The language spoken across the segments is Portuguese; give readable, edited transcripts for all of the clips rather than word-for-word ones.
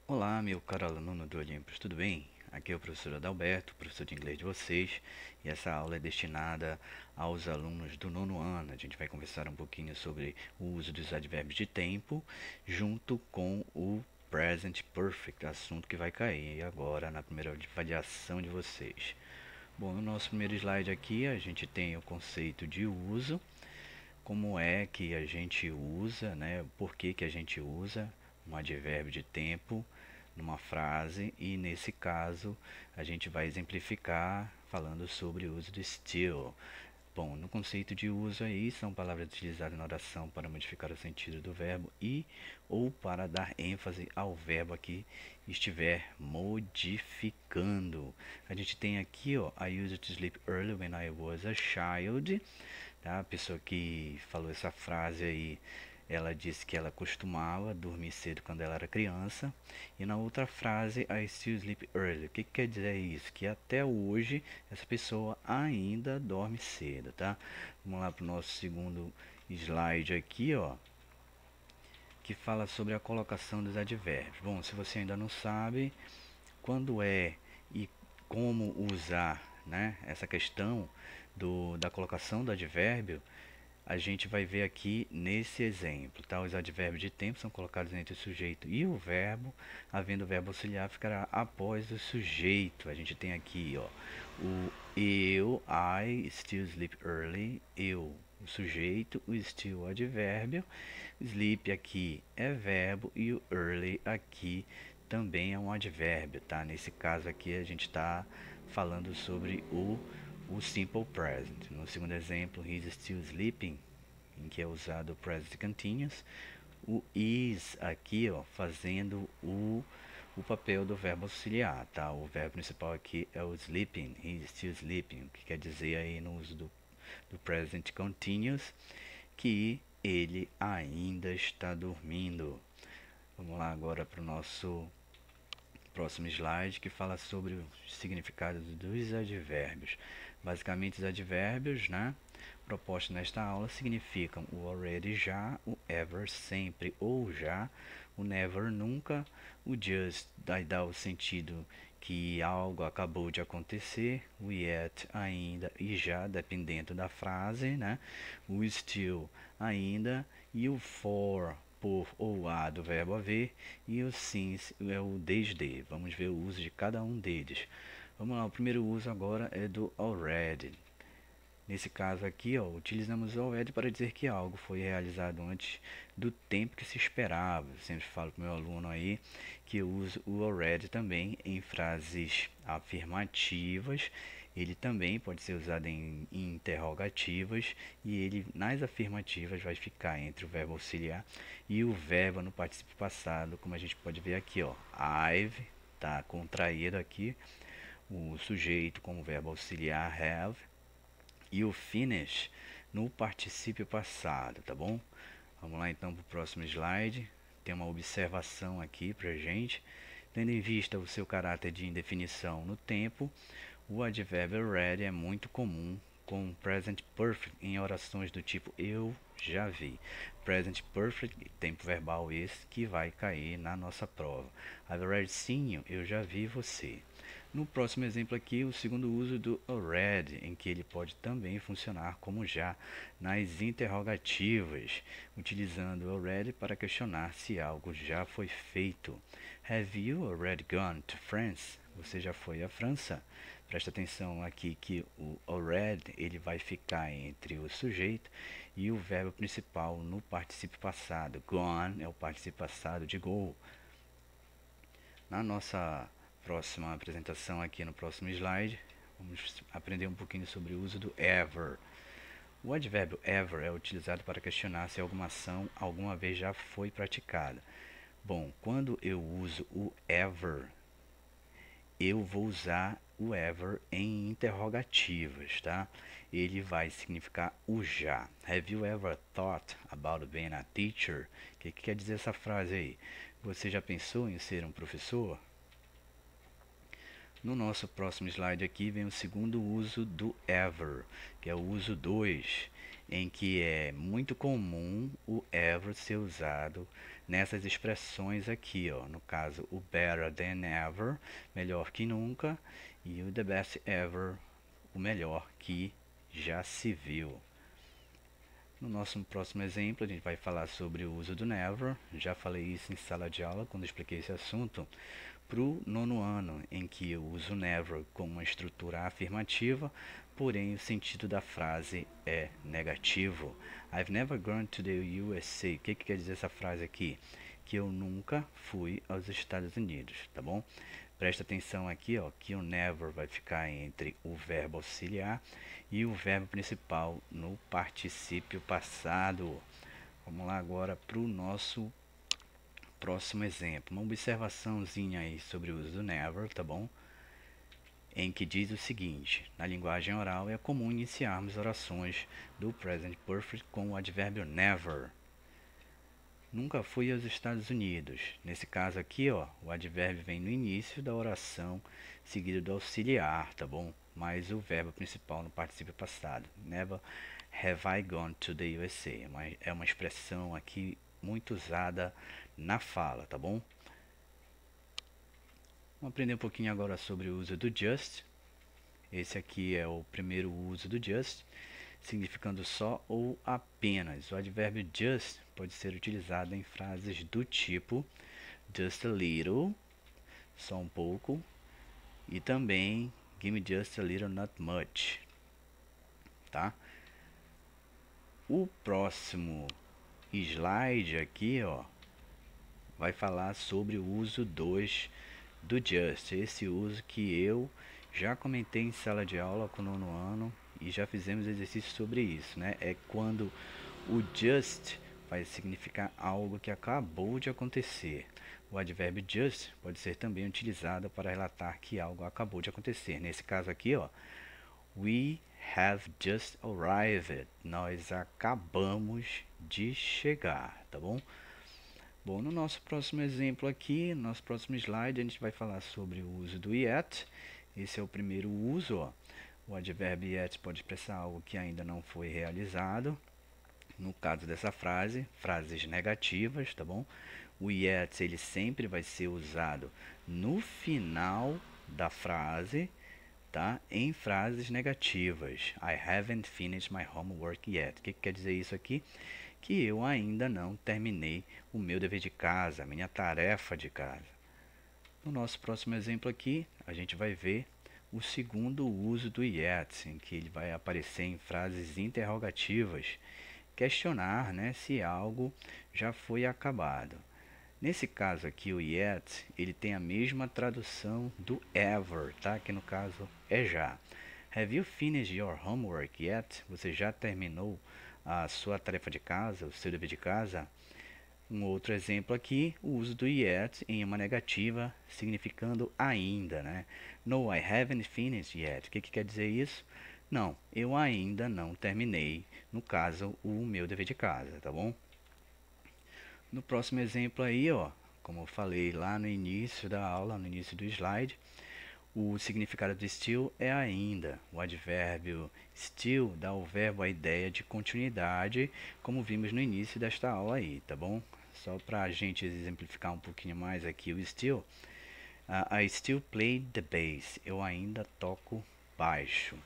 Olá, meu caro aluno do Olympus, tudo bem? Aqui é o professor Adalberto, professor de inglês de vocês, e essa aula é destinada aos alunos do nono ano. A gente vai conversar um pouquinho sobre o uso dos advérbios de tempo, junto com o present perfect, assunto que vai cair agora na primeira avaliação de vocês. Bom, no nosso primeiro slide aqui, a gente tem o conceito de uso, como é que a gente usa, né? Por que que a gente usa um advérbio de tempo numa frase, e nesse caso a gente vai exemplificar falando sobre o uso do still. Bom, no conceito de uso aí são palavras utilizadas na oração para modificar o sentido do verbo e ou para dar ênfase ao verbo que estiver modificando. A gente tem aqui, ó, I used to sleep early when I was a child. Tá? A pessoa que falou essa frase aí, ela disse que ela costumava dormir cedo quando ela era criança. E na outra frase, I still sleep early. O que quer dizer isso? Que até hoje essa pessoa ainda dorme cedo, tá? Vamos lá para o nosso segundo slide aqui, ó, que fala sobre a colocação dos advérbios. Bom, se você ainda não sabe, quando é e como usar, né, essa questão da colocação do advérbio, a gente vai ver aqui nesse exemplo, tá? Os advérbios de tempo são colocados entre o sujeito e o verbo, havendo o verbo auxiliar ficará após o sujeito. A gente tem aqui, ó, o eu, I still sleep early, eu, o sujeito, o still, o advérbio, sleep aqui é verbo e o early aqui também é um advérbio, tá? Nesse caso aqui a gente está falando sobre o simple present. No segundo exemplo, he's still sleeping, em que é usado o present continuous. O is aqui, ó, fazendo o papel do verbo auxiliar, tá? O verbo principal aqui é o sleeping, he's still sleeping, o que quer dizer aí no uso do present continuous que ele ainda está dormindo. Vamos lá agora para o nosso próximo slide, que fala sobre o significado dos advérbios. Basicamente, os advérbios, né, propostos nesta aula significam o already já, o ever sempre ou já, o never nunca, o just dá o sentido que algo acabou de acontecer, o yet ainda e já dependendo da frase, né? O still ainda e o for por ou a do verbo haver e o since é o desde. Vamos ver o uso de cada um deles. Vamos lá, o primeiro uso agora é do already. Nesse caso aqui, ó, utilizamos o already para dizer que algo foi realizado antes do tempo que se esperava. Eu sempre falo para o meu aluno aí que eu uso o already também em frases afirmativas. Ele também pode ser usado em interrogativas e ele nas afirmativas vai ficar entre o verbo auxiliar e o verbo no particípio passado, como a gente pode ver aqui, ó. I've tá contraído aqui o sujeito com o verbo auxiliar have e o finish no particípio passado, tá bom? Vamos lá então para o próximo slide. Tem uma observação aqui para gente. Tendo em vista o seu caráter de indefinição no tempo, o advérbio already é muito comum com present perfect em orações do tipo eu já vi. Present perfect, tempo verbal esse que vai cair na nossa prova. I've already seen you, eu já vi você. No próximo exemplo aqui, o segundo uso do already, em que ele pode também funcionar como já nas interrogativas, utilizando o already para questionar se algo já foi feito. Have you already gone to France? Você já foi à França? Presta atenção aqui que o already ele vai ficar entre o sujeito e o verbo principal no particípio passado. Gone é o particípio passado de go. Na nossa próxima apresentação aqui no próximo slide, vamos aprender um pouquinho sobre o uso do ever. O advérbio ever é utilizado para questionar se alguma ação alguma vez já foi praticada. Bom, quando eu uso o ever, eu vou usar o ever em interrogativas, tá? Ele vai significar o já. Have you ever thought about being a teacher? O que quer dizer essa frase aí? Você já pensou em ser um professor? No nosso próximo slide aqui vem o segundo uso do ever, que é o uso 2. em que é muito comum o ever ser usado nessas expressões aqui, ó. No caso, o better than ever, melhor que nunca, e o the best ever, o melhor que já se viu. No nosso próximo exemplo, a gente vai falar sobre o uso do never. Já falei isso em sala de aula quando expliquei esse assunto. Para o nono ano, em que eu uso never com uma estrutura afirmativa, porém o sentido da frase é negativo. I've never gone to the USA. O que quer dizer essa frase aqui? Que eu nunca fui aos Estados Unidos, tá bom? Presta atenção aqui, ó, que o never vai ficar entre o verbo auxiliar e o verbo principal no particípio passado. Vamos lá agora para o nosso próximo exemplo. Uma observaçãozinha aí sobre o uso do never, tá bom? Em que diz o seguinte: na linguagem oral é comum iniciarmos orações do present perfect com o advérbio never. Nunca fui aos Estados Unidos. Nesse caso aqui, ó, o advérbio vem no início da oração, seguido do auxiliar, tá bom? Mais o verbo principal no particípio passado. Never have I gone to the USA. É uma expressão aqui muito usada na fala, tá bom? Vamos aprender um pouquinho agora sobre o uso do just. Esse aqui é o primeiro uso do just, significando só ou apenas. O advérbio just pode ser utilizado em frases do tipo just a little, só um pouco, e também give me just a little, not much, tá? O próximo slide aqui, ó, vai falar sobre o uso do just, esse uso que eu já comentei em sala de aula com o nono ano e já fizemos exercício sobre isso, né? É quando o just vai significar algo que acabou de acontecer. O advérbio just pode ser também utilizado para relatar que algo acabou de acontecer. Nesse caso aqui, ó, we have just arrived. Nós acabamos de chegar, tá bom? Bom, no nosso próximo exemplo aqui, no nosso próximo slide, a gente vai falar sobre o uso do yet. Esse é o primeiro uso, ó. O advérbio yet pode expressar algo que ainda não foi realizado. No caso dessa frase, frases negativas, tá bom? O yet, ele sempre vai ser usado no final da frase, tá? Em frases negativas. I haven't finished my homework yet. O que quer dizer isso aqui? Que eu ainda não terminei o meu dever de casa, a minha tarefa de casa. No nosso próximo exemplo aqui, a gente vai ver o segundo uso do yet, em que ele vai aparecer em frases interrogativas, questionar, né, se algo já foi acabado. Nesse caso aqui, o yet, ele tem a mesma tradução do ever, tá? Que no caso é já. Have you finished your homework yet? Você já terminou a sua tarefa de casa, o seu dever de casa? Um outro exemplo aqui, o uso do yet em uma negativa, significando ainda, né? No, I haven't finished yet. O que quer dizer isso? Não, eu ainda não terminei, no caso, o meu dever de casa, tá bom? No próximo exemplo aí, ó, como eu falei lá no início da aula, no início do slide, o significado de still é ainda. O advérbio still dá ao verbo a ideia de continuidade, como vimos no início desta aula aí, tá bom? Só para a gente exemplificar um pouquinho mais aqui o still. I still play the bass. Eu ainda toco baixo.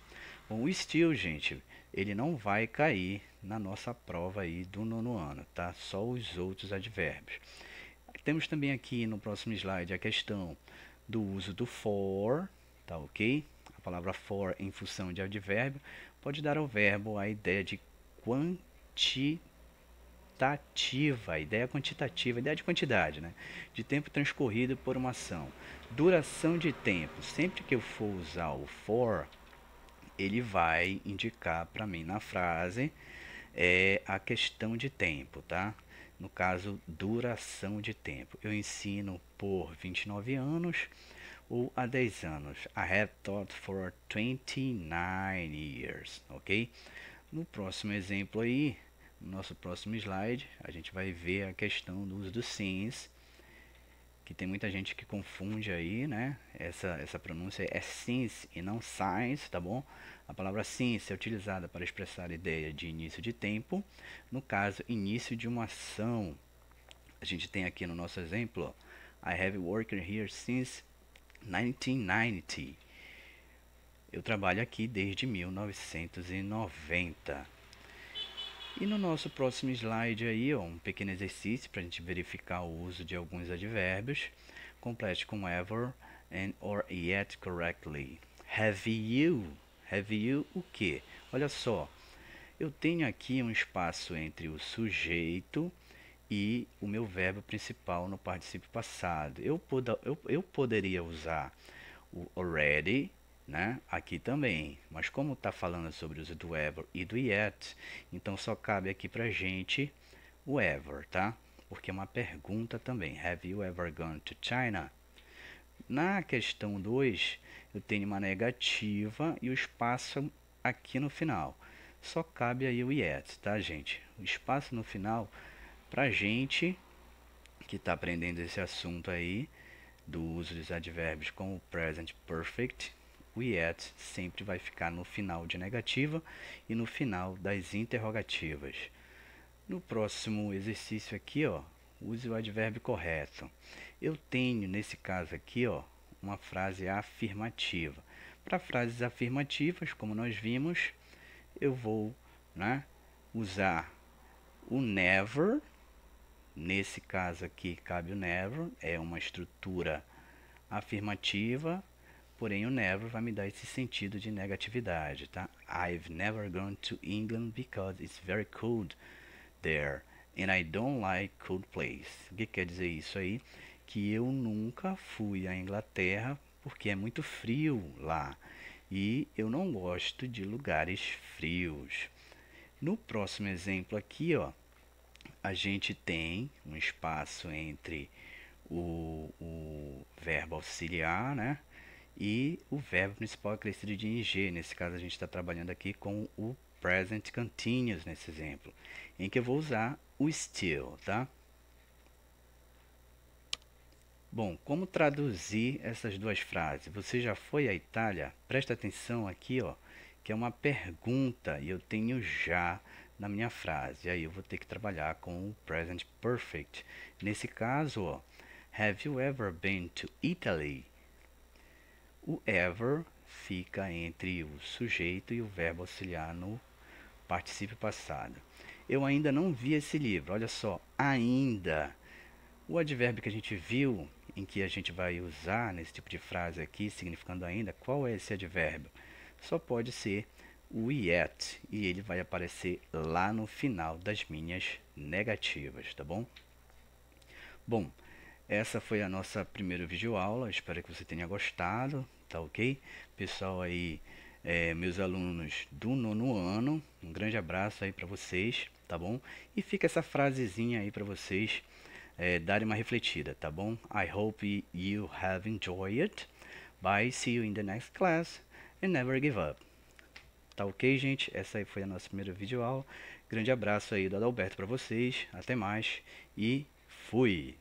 Bom, o still, gente, ele não vai cair na nossa prova aí do nono ano, tá? Só os outros advérbios. Temos também aqui no próximo slide a questão do uso do for, tá ok? A palavra for em função de advérbio pode dar ao verbo a ideia de quantitativa, ideia quantitativa, ideia de quantidade, né? De tempo transcorrido por uma ação. Duração de tempo, sempre que eu for usar o for, ele vai indicar para mim na frase a questão de tempo, tá? No caso, duração de tempo. Eu ensino por 29 anos ou há 10 anos. I have taught for 29 years, ok? No próximo exemplo aí, no nosso próximo slide, a gente vai ver a questão do uso do since, que tem muita gente que confunde aí, né? Essa pronúncia é since e não science, tá bom? A palavra since é utilizada para expressar a ideia de início de tempo, no caso, início de uma ação. A gente tem aqui no nosso exemplo, ó, I have worked here since 1990. Eu trabalho aqui desde 1990. E no nosso próximo slide aí, ó, um pequeno exercício para a gente verificar o uso de alguns advérbios. Complete com ever and or yet correctly. Have you? Have you o quê? Olha só, eu tenho aqui um espaço entre o sujeito e o meu verbo principal no particípio passado. Eu poderia usar o already, né, aqui também, mas como está falando sobre o uso do ever e do yet, então só cabe aqui pra gente o ever, tá? Porque é uma pergunta também. Have you ever gone to China? Na questão 2, eu tenho uma negativa e o espaço aqui no final. Só cabe aí o yet, tá, gente? O espaço no final pra gente que está aprendendo esse assunto aí do uso dos advérbios com o present perfect, o yet sempre vai ficar no final de negativa e no final das interrogativas. No próximo exercício aqui, ó, use o advérbio correto. Eu tenho nesse caso aqui, ó, uma frase afirmativa. Para frases afirmativas, como nós vimos, eu vou, né, usar o never. Nesse caso aqui cabe o never, é uma estrutura afirmativa, porém o never vai me dar esse sentido de negatividade, tá? I've never gone to England because it's very cold there and I don't like cold places. O que quer dizer isso aí? Que eu nunca fui à Inglaterra porque é muito frio lá e eu não gosto de lugares frios. No próximo exemplo aqui, ó, a gente tem um espaço entre o verbo auxiliar, né? E o verbo principal acrescido de ing. Nesse caso, a gente está trabalhando aqui com o present continuous, nesse exemplo, em que eu vou usar o still, tá? Bom, como traduzir essas duas frases? Você já foi à Itália? Presta atenção aqui, ó, que é uma pergunta e eu tenho já na minha frase. Aí eu vou ter que trabalhar com o present perfect. Nesse caso, ó, have you ever been to Italy? O ever fica entre o sujeito e o verbo auxiliar no particípio passado. Eu ainda não vi esse livro, olha só, ainda. O advérbio que a gente viu, em que a gente vai usar nesse tipo de frase aqui, significando ainda, qual é esse advérbio? Só pode ser o yet, e ele vai aparecer lá no final das minhas negativas, tá bom? Bom, essa foi a nossa primeira videoaula, espero que você tenha gostado, tá ok? Pessoal aí, meus alunos do 9º ano, um grande abraço aí para vocês, tá bom? E fica essa frasezinha aí para vocês darem uma refletida, tá bom? I hope you have enjoyed it. Bye, see you in the next class and never give up. Tá ok, gente? Essa aí foi a nossa primeira videoaula. Grande abraço aí do Adalberto para vocês. Até mais e fui!